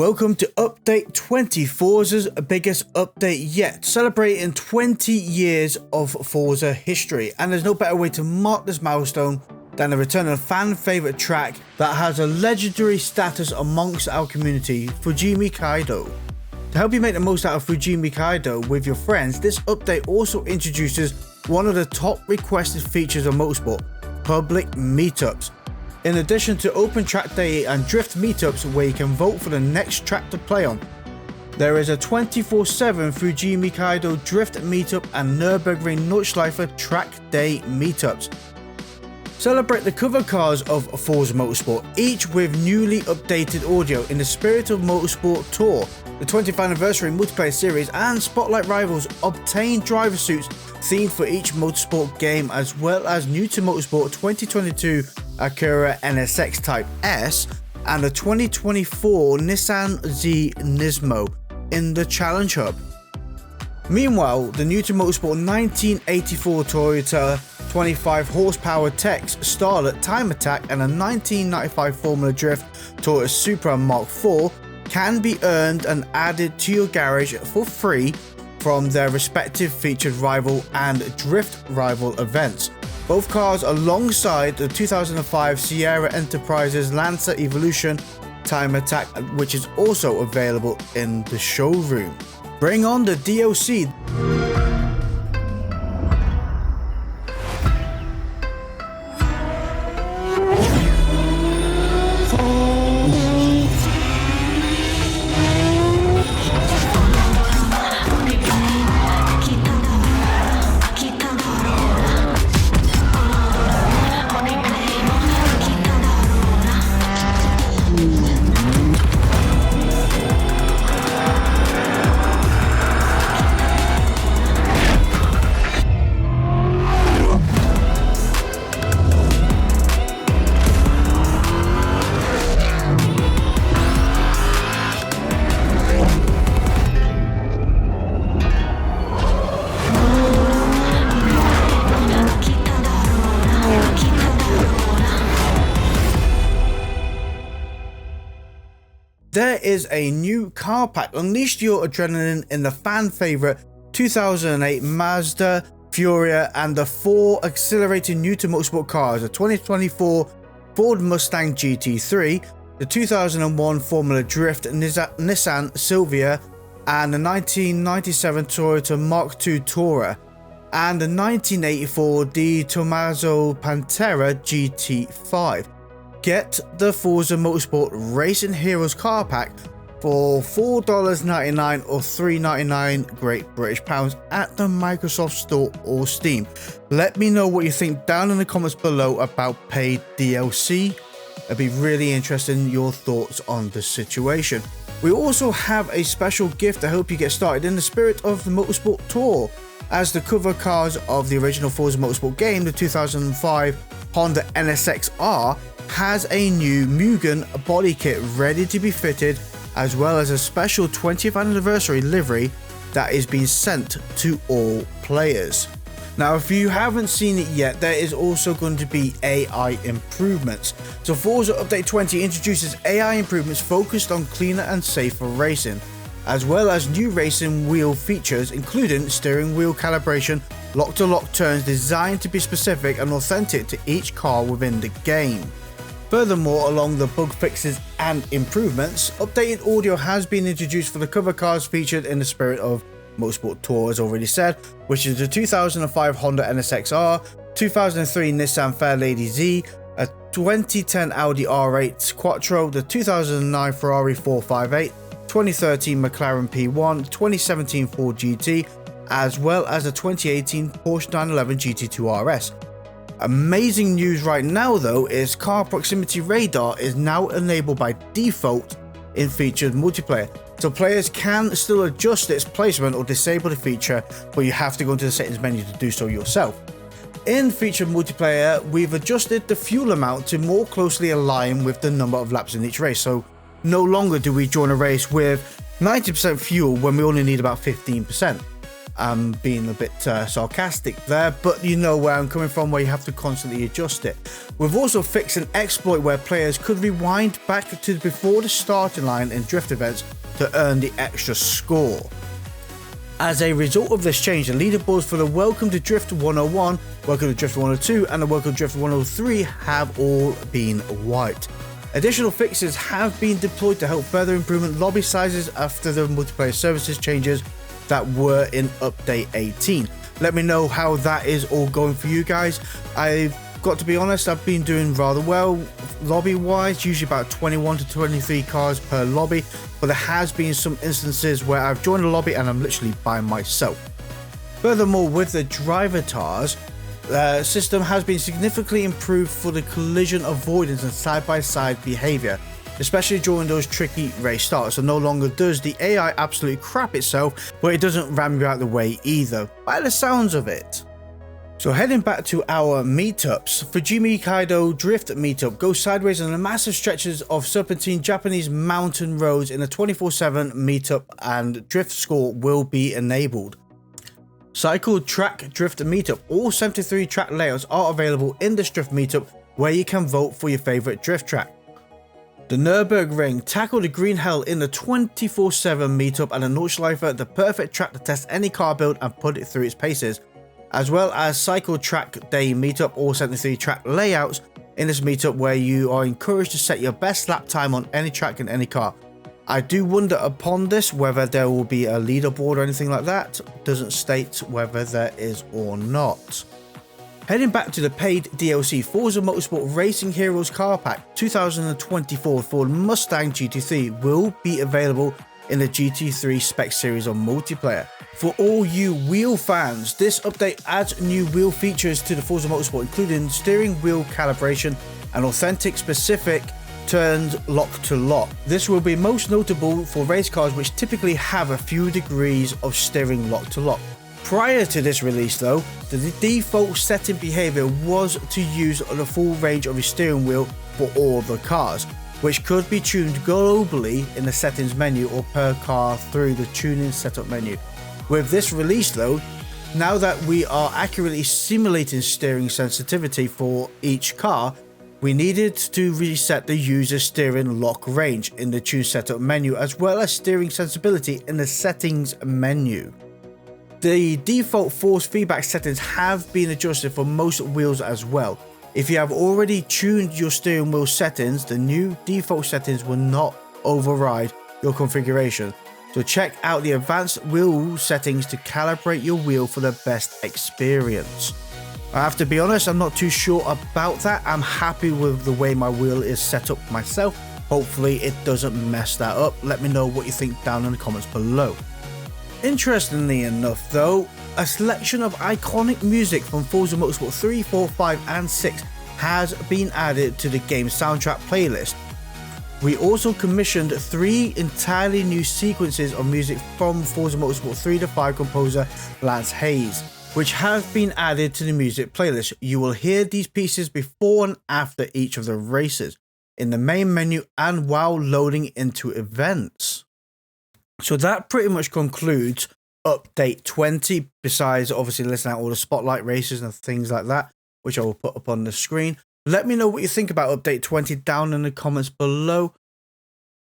Welcome to Update 20, Forza's biggest update yet, celebrating 20 years of Forza history, and there's no better way to mark this milestone than the return of a fan favourite track that has a legendary status amongst our community, Fujimi Kaido. To help you make the most out of Fujimi Kaido with your friends, this update also introduces one of the top requested features of Motorsport, public meetups. In addition to open track day and drift meetups where you can vote for the next track to play on, there is a 24/7 Fujimi Kaido drift meetup and Nürburgring Nordschleife track day meetups. Celebrate the cover cars of Forza Motorsport, each with newly updated audio in the spirit of Motorsport Tour. The 20th anniversary multiplayer series and Spotlight Rivals obtain driver suits themed for each Motorsport game, as well as new to Motorsport 2022 Acura NSX Type S and the 2024 Nissan Z Nismo in the Challenge Hub. Meanwhile, the new to Motorsport 1984 Toyota 25 horsepower Tex Starlet Time Attack and a 1995 Formula Drift Toyota Supra Mark IV can be earned and added to your garage for free from their respective featured rival and drift rival events. Both cars alongside the 2005 Sierra Enterprises Lancer Evolution Time Attack, which is also available in the showroom. Bring on the DLC. There is a new car pack. Unleash your adrenaline in the fan favorite 2008 Mazda Furia and the four accelerated new to Motorsport cars: the 2024 Ford Mustang GT3, the 2001 Formula Drift Nissan Silvia, and the 1997 Toyota Mark II Tourer, and the 1984 Di Tommaso Pantera GT5. Get the Forza Motorsport Racing Heroes car pack for $4.99 or $3.99 Great British pounds at the Microsoft Store or Steam. Let me know what you think down in the comments below about paid DLC. I'd be really interested in your thoughts on the situation. We also have a special gift to help you get started in the spirit of the Motorsport Tour, as the cover cars of the original Forza Motorsport game, the 2005 Honda NSX-R, has a new Mugen body kit ready to be fitted, as well as a special 20th anniversary livery that is being sent to all players. Now, if you haven't seen it yet, there is also going to be AI improvements. So Forza Update 20 introduces AI improvements focused on cleaner and safer racing, as well as new racing wheel features, including steering wheel calibration, lock-to-lock turns designed to be specific and authentic to each car within the game. Furthermore, along the bug fixes and improvements, updated audio has been introduced for the cover cars featured in the spirit of Motorsport Tour, as already said, which is the 2005 Honda NSX-R, 2003 Nissan Fairlady Z, a 2010 Audi R8 Quattro, the 2009 Ferrari 458, 2013 McLaren P1, 2017 Ford GT, as well as the 2018 Porsche 911 GT2 RS. Amazing news right now though is car proximity radar is now enabled by default in featured multiplayer, so players can still adjust its placement or disable the feature, but you have to go into the settings menu to do so yourself. In featured multiplayer, we've adjusted the fuel amount to more closely align with the number of laps in each race, so no longer do we join a race with 90% fuel when we only need about 15%. I'm being a bit sarcastic there, but you know where I'm coming from, where you have to constantly adjust it. We've also fixed an exploit where players could rewind back to before the starting line in drift events to earn the extra score. As a result of this change, the leaderboards for the Welcome to Drift 101, Welcome to Drift 102 and the Welcome to Drift 103 have all been wiped. Additional fixes have been deployed to help further improvement lobby sizes after the multiplayer services changes that were in update 18. Let me know how that is all going for you guys. I've got to be honest, I've been doing rather well lobby wise, usually about 21 to 23 cars per lobby, but there has been some instances where I've joined a lobby and I'm literally by myself. Furthermore, with the driver tars, the system has been significantly improved for the collision avoidance and side-by-side behavior, especially during those tricky race starts. So no longer does the AI absolutely crap itself, but it doesn't ram you out the way either, by the sounds of it. So heading back to our meetups, Fujimi Kaido Drift meetup goes sideways on the massive stretches of serpentine Japanese mountain roads in a 24/7 meetup, and drift score will be enabled. Cycle Track Drift Meetup. All 73 track layouts are available in this drift meetup, where you can vote for your favorite drift track. The Nürburgring. Tackle the green hell in the 24/7 meetup, and the Nordschleife, the perfect track to test any car build and put it through its paces. As well as Cycle Track Day Meetup, all 73 track layouts in this meetup, where you are encouraged to set your best lap time on any track in any car. I do wonder upon this whether there will be a leaderboard or anything like that. Doesn't state whether there is or not. Heading back to the paid DLC, Forza Motorsport Racing Heroes Car Pack 2024 for Mustang GT3 will be available in the GT3 Spec Series on multiplayer. For all you wheel fans, this update adds new wheel features to the Forza Motorsport, including steering wheel calibration and authentic specific turns lock to lock. This will be most notable for race cars which typically have a few degrees of steering lock to lock. Prior to this release though, the default setting behavior was to use the full range of your steering wheel for all the cars, which could be tuned globally in the settings menu or per car through the tuning setup menu. With this release though, now that we are accurately simulating steering sensitivity for each car, we needed to reset the user's steering lock range in the tune setup menu, as well as steering sensibility in the settings menu. The default force feedback settings have been adjusted for most wheels as well. If you have already tuned your steering wheel settings, the new default settings will not override your configuration. So check out the advanced wheel settings to calibrate your wheel for the best experience. I have to be honest, I'm not too sure about that. I'm happy with the way my wheel is set up myself. Hopefully it doesn't mess that up. Let me know what you think down in the comments below. Interestingly enough though, a selection of iconic music from Forza Motorsport 3, 4, 5 and 6 has been added to the game's soundtrack playlist. We also commissioned 3 entirely new sequences of music from Forza Motorsport 3 to 5 composer Lance Hayes, which have been added to the music playlist. You will hear these pieces before and after each of the races, in the main menu and while loading into events. So that pretty much concludes update 20, besides obviously listing out all the spotlight races and things like that, which I will put up on the screen. Let me know what you think about update 20 down in the comments below.